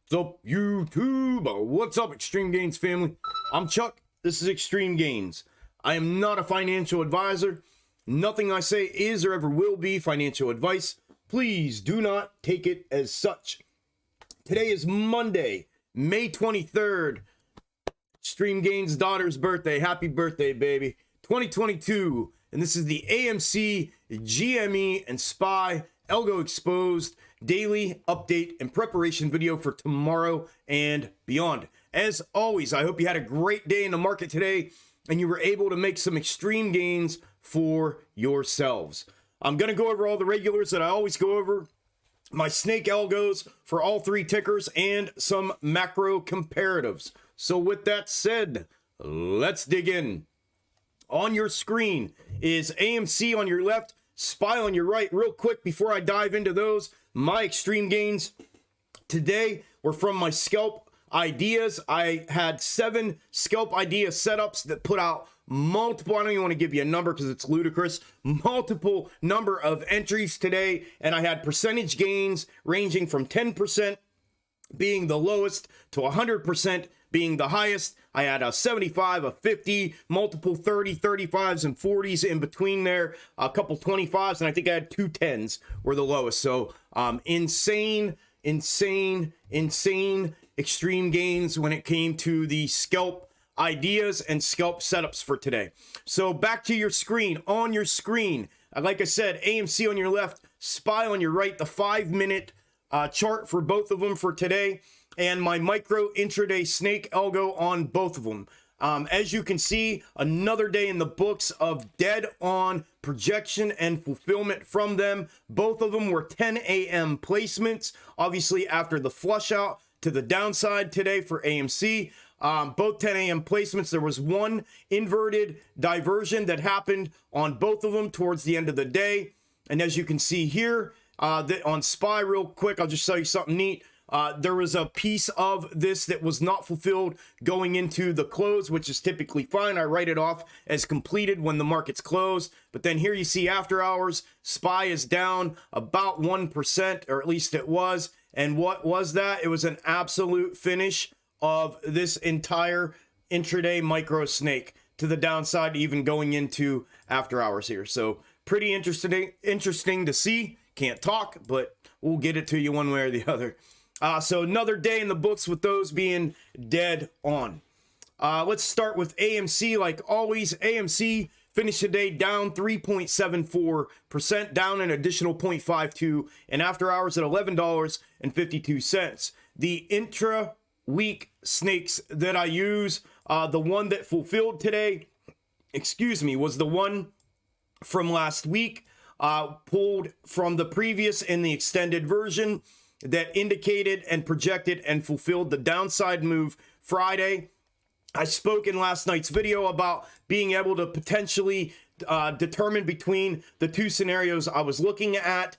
What's up, YouTube? What's up, Extreme Gains family? I'm Chuck. This is Extreme Gains. I am not a financial advisor. Nothing I say is or ever will be financial advice. Please do not take it as such. Today is Monday, May 23rd. Extreme Gains' daughter's birthday. Happy birthday, baby. 2022. And this is the Amc Gme and SPY Algo exposed daily update and preparation video for tomorrow and beyond. As always, I hope you had a great day in the market today and you were able to make some extreme gains for yourselves. I'm going to go over all the regulars that I always go over, my snake algos for all three tickers, and some macro comparatives. So with that said, let's dig in. On your screen is AMC on your left, SPY on your right. Real quick before I dive into those, my extreme gains today were from my scalp ideas. I had 7 scalp idea setups that put out multiple, I don't even want to give you a number because it's ludicrous, multiple number of entries today, and I had percentage gains ranging from 10% being the lowest to 100% being the highest. I had a 75, a 50, multiple 30, 35s, and 40s in between there, a couple 25s, and I think I had 2 10s were the lowest. So insane extreme gains when it came to the scalp ideas and scalp setups for today. So back to your screen. On your screen, like I said, AMC on your left, SPY on your right, the 5-minute chart for both of them for today, and my micro intraday snake algo on both of them. As you can see, another day in the books of dead on projection and fulfillment from them. Both of them were 10 a.m. placements, obviously after the flush out to the downside today for AMC. Both 10 a.m. placements. There was one inverted diversion that happened on both of them towards the end of the day. And as you can see here, on SPY, real quick, I'll just show you something neat. There was a piece of this that was not fulfilled going into the close, which is typically fine. I write it off as completed when the market's closed. But then here you see after hours, SPY is down about 1%, or at least it was. And what was that? It was an absolute finish of this entire intraday micro snake to the downside, even going into after hours here. So pretty interesting to see. Can't talk, but we'll get it to you one way or the other. So another day in the books with those being dead on. Let's start with AMC. Like always, AMC finished the day down 3.74%, down an additional 0.52, and after hours at $11.52. The intra-week snakes that I use, the one that fulfilled today, was the one from last week, pulled from the previous in the extended version that indicated and projected and fulfilled the downside move Friday. I spoke in last night's video about being able to potentially determine between the two scenarios I was looking at,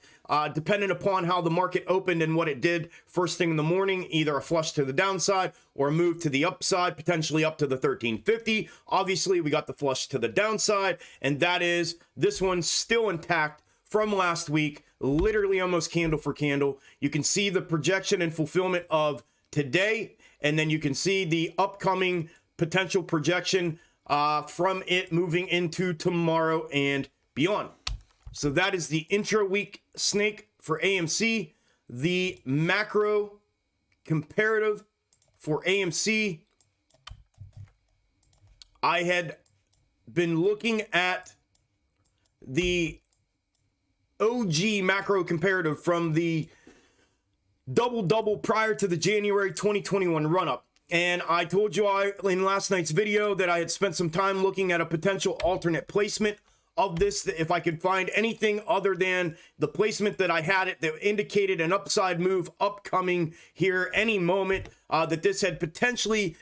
depending upon how the market opened and what it did first thing in the morning, either a flush to the downside or a move to the upside, potentially up to the 1350. Obviously, we got the flush to the downside, and that is this one still intact from last week, literally almost candle for candle. You can see the projection and fulfillment of today, and then you can see the upcoming potential projection from it moving into tomorrow and beyond. So that is the intra-week snake for AMC. The macro comparative for AMC, I had been looking at the OG macro comparative from the double prior to the January 2021 run-up. And I told you in last night's video that I had spent some time looking at a potential alternate placement of this, that if I could find anything other than the placement that I had it that indicated an upside move upcoming here any moment, that this had potentially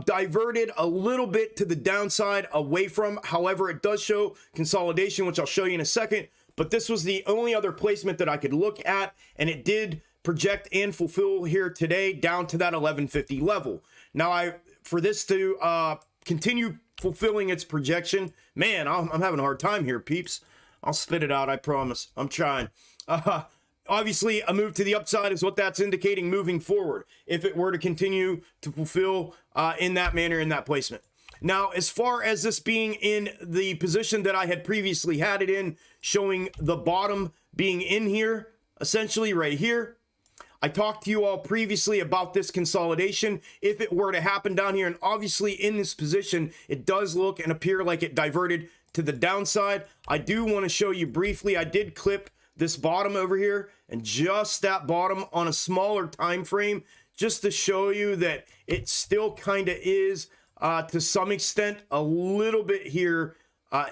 diverted a little bit to the downside away from. However, it does show consolidation, which I'll show you in a second. But this was the only other placement that I could look at, and it did project and fulfill here today down to that 1150 level. Now, for this to continue fulfilling its projection, man, I'm having a hard time here, peeps. I'll spit it out, I promise. I'm trying. obviously a move to the upside is what that's indicating moving forward, if it were to continue to fulfill in that manner, in that placement. Now, as far as this being in the position that I had previously had it in, showing the bottom being in here, essentially right here, I talked to you all previously about this consolidation, if it were to happen down here, and obviously in this position, it does look and appear like it diverted to the downside. I do want to show you briefly, I did clip this bottom over here, and just that bottom on a smaller time frame, just to show you that it still kind of is to some extent a little bit here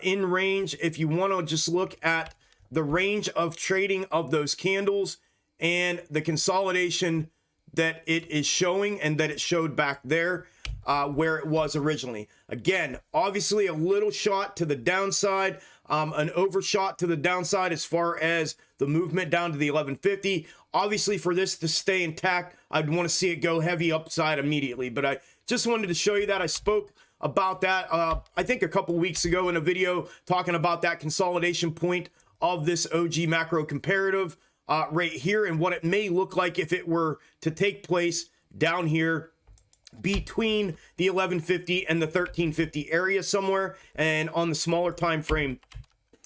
in range. If you want to just look at the range of trading of those candles and the consolidation that it is showing and that it showed back there where it was originally. Again, obviously a little shot to the downside, an overshot to the downside as far as the movement down to the 1150. Obviously, for this to stay intact, I'd want to see it go heavy upside immediately, but I just wanted to show you that. I spoke about that I think a couple weeks ago in a video talking about that consolidation point of this OG macro comparative right here, and what it may look like if it were to take place down here between the 1150 and the 1350 area somewhere, and on the smaller time frame,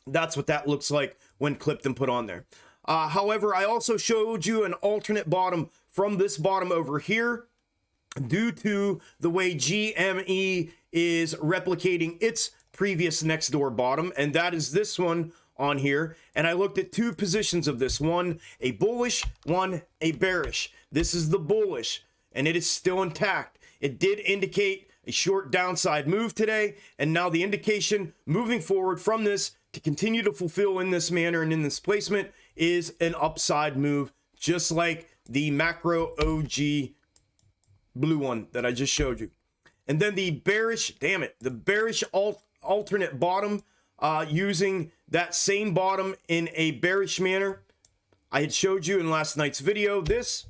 that's what that looks like when clipped and put on there. However, I also showed you an alternate bottom from this bottom over here, due to the way GME is replicating its previous next door bottom, and that is this one on here. And I looked at two positions of this, one a bullish, one a bearish. This is the bullish, and it is still intact. It did indicate a short downside move today, and now the indication moving forward from this to continue to fulfill in this manner and in this placement is an upside move, just like the macro OG blue one that I just showed you. And then the bearish, the bearish alternate bottom, using that same bottom in a bearish manner. I had showed you in last night's video this,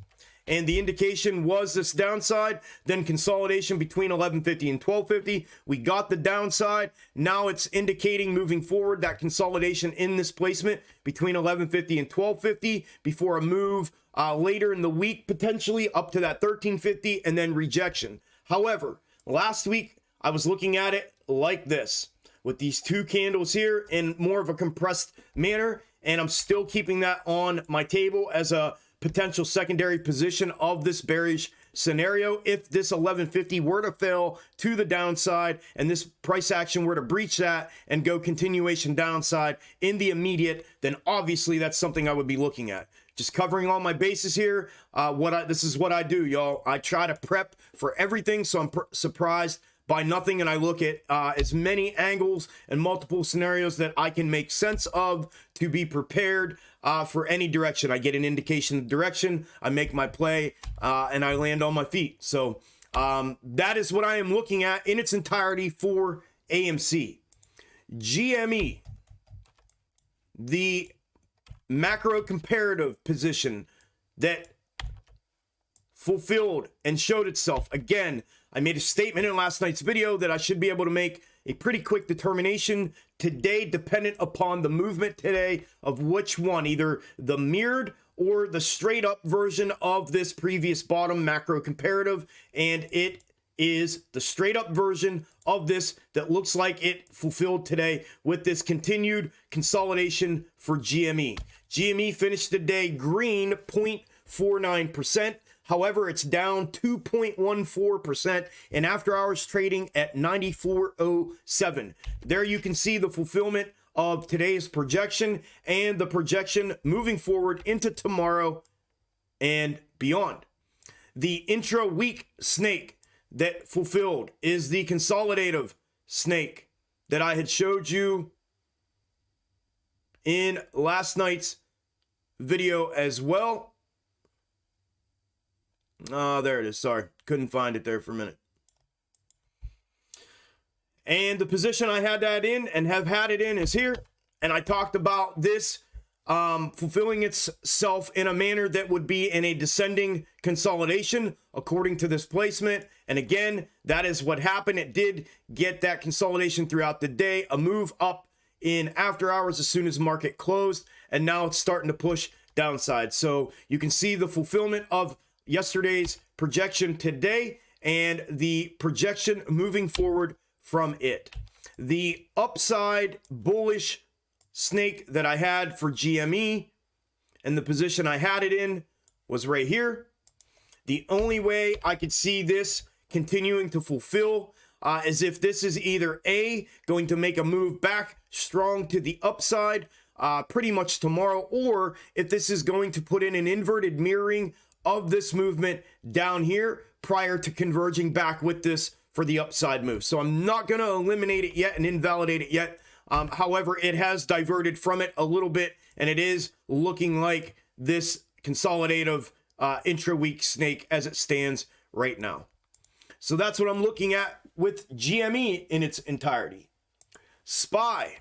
and the indication was this downside, then consolidation between 1150 and 1250. We got the downside. Now it's indicating moving forward that consolidation in this placement between 1150 and 1250 before a move later in the week, potentially up to that 1350, and then rejection. However, last week I was looking at it like this, with these two candles here in more of a compressed manner, and I'm still keeping that on my table as a potential secondary position of this bearish scenario. If this 1150 were to fail to the downside and this price action were to breach that and go continuation downside in the immediate, then obviously that's something I would be looking at. Just covering all my bases here. This is what I do, y'all. I try to prep for everything, so I'm surprised by nothing, and I look at as many angles and multiple scenarios that I can make sense of to be prepared for any direction. I get an indication of direction, I make my play, and I land on my feet. So that is what I am looking at in its entirety for AMC. GME, the macro comparative position that fulfilled and showed itself. Again, I made a statement in last night's video that I should be able to make a pretty quick determination today, dependent upon the movement today of which one, either the mirrored or the straight up version of this previous bottom macro comparative. And it is the straight up version of this that looks like it fulfilled today with this continued consolidation for GME. GME finished the day green 0.49%. However, it's down 2.14% in after hours trading at 94.07. There you can see the fulfillment of today's projection and the projection moving forward into tomorrow and beyond. The intra-week snake that fulfilled is the consolidative snake that I had showed you in last night's video as well. Oh, there it is. Sorry, couldn't find it there for a minute. And the position I had that in and have had it in is here. And I talked about this fulfilling itself in a manner that would be in a descending consolidation according to this placement. And again, that is what happened. It did get that consolidation throughout the day, a move up in after hours as soon as market closed. And now it's starting to push downside. So you can see the fulfillment of yesterday's projection today and the projection moving forward from it. The upside bullish snake that I had for GME and the position I had it in was right here. The only way I could see this continuing to fulfill is if this is either A, going to make a move back strong to the upside pretty much tomorrow, or if this is going to put in an inverted mirroring of this movement down here prior to converging back with this for the upside move. So I'm not going to eliminate it yet and invalidate it yet. However, it has diverted from it a little bit, and it is looking like this consolidative intra-week snake as it stands right now. So that's what I'm looking at with GME in its entirety. SPY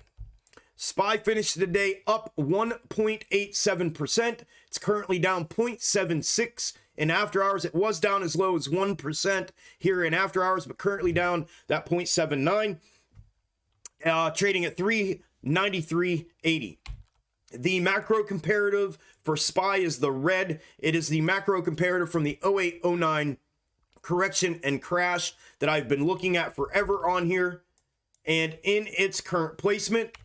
finished the day up 1.87%. It's currently down 0.76. In after hours, it was down as low as 1% here in after hours, but currently down that 0.79. Trading at 393.80. The macro comparative for SPY is the red. It is the macro comparative from the 08-09 correction and crash that I've been looking at forever on here. And in its current placement,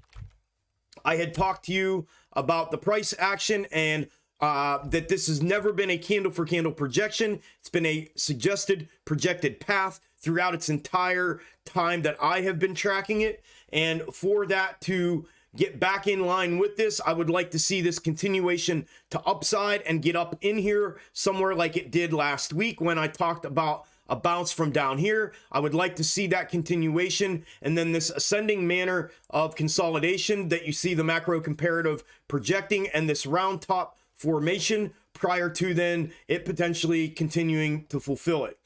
I had talked to you about the price action and that this has never been a candle for candle projection. It's been a suggested projected path throughout its entire time that I have been tracking it. And for that to get back in line with this, I would like to see this continuation to upside and get up in here somewhere like it did last week when I talked about a bounce from down here. I would like to see that continuation and then this ascending manner of consolidation that you see the macro comparative projecting and this round top formation prior to then it potentially continuing to fulfill it.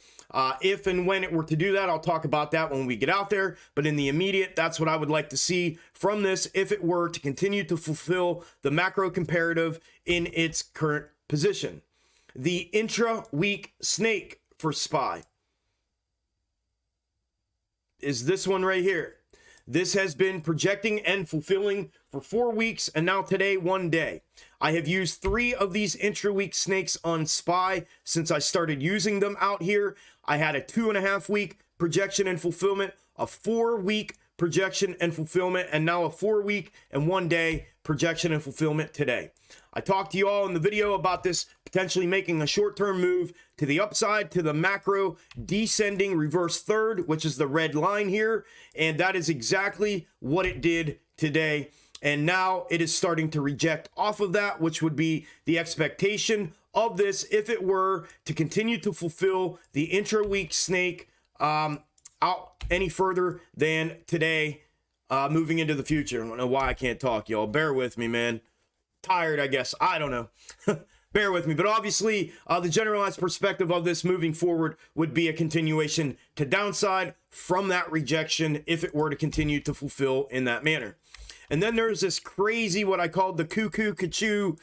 If and when it were to do that, I'll talk about that when we get out there. But in the immediate, that's what I would like to see from this if it were to continue to fulfill the macro comparative in its current position. The intra-week snake for SPY is this one right here. This has been projecting and fulfilling for 4 weeks, and now today, 1 day. I have used 3 of these intra-week snakes on SPY since I started using them out here. I had a 2.5 week projection and fulfillment, a 4 week projection and fulfillment, and now a 4 week and 1 day projection and fulfillment today. I talked to you all in the video about this potentially making a short-term move to the upside to the macro descending reverse third, which is the red line here. And that is exactly what it did today. And now it is starting to reject off of that, which would be the expectation of this if it were to continue to fulfill the intra-week snake out any further than today, moving into the future. I don't know why I can't talk, y'all. Bear with me, man. Tired, I guess. I don't know. Bear with me. But obviously, the generalized perspective of this moving forward would be a continuation to downside from that rejection if it were to continue to fulfill in that manner. And then there's this crazy, what I called the cuckoo kachoo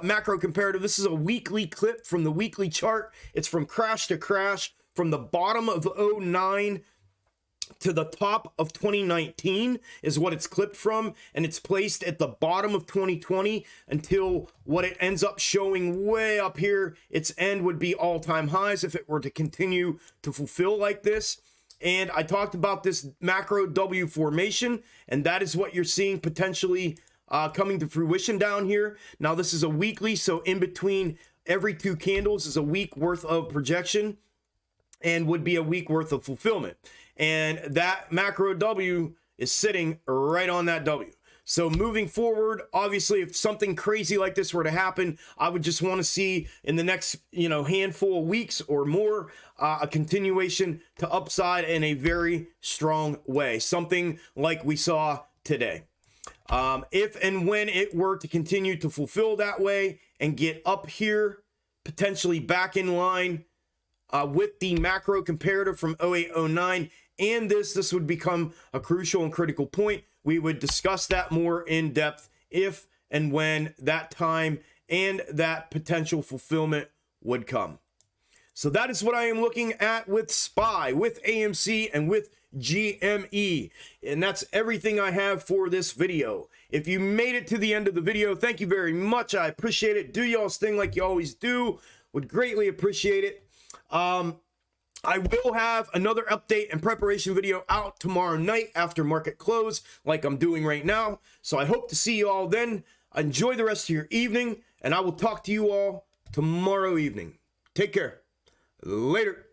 macro comparative. This is a weekly clip from the weekly chart. It's from crash to crash, from the bottom of 09 to the top of 2019 is what it's clipped from, and it's placed at the bottom of 2020 until what it ends up showing way up here. Its end would be all-time highs if it were to continue to fulfill like this. And I talked about this macro W formation, and that is what you're seeing potentially coming to fruition down here. Now this is a weekly, so in between every 2 candles is a week worth of projection and would be a week worth of fulfillment. And that macro W is sitting right on that W. So moving forward, obviously, if something crazy like this were to happen, I would just want to see in the next, handful of weeks or more, a continuation to upside in a very strong way. Something like we saw today. If and when it were to continue to fulfill that way and get up here, potentially back in line with the macro comparative from 08-09, and this would become a crucial and critical point. We would discuss that more in depth if and when that time and that potential fulfillment would come. So that is what I am looking at with SPY, with AMC, and with GME. And that's everything I have for this video. If you made it to the end of the video, thank you very much. I appreciate it. Do y'all's thing like you always do. Would greatly appreciate it. I will have another update and preparation video out tomorrow night after market close, like I'm doing right now. So I hope to see you all then. Enjoy the rest of your evening, and I will talk to you all tomorrow evening. Take care. Later.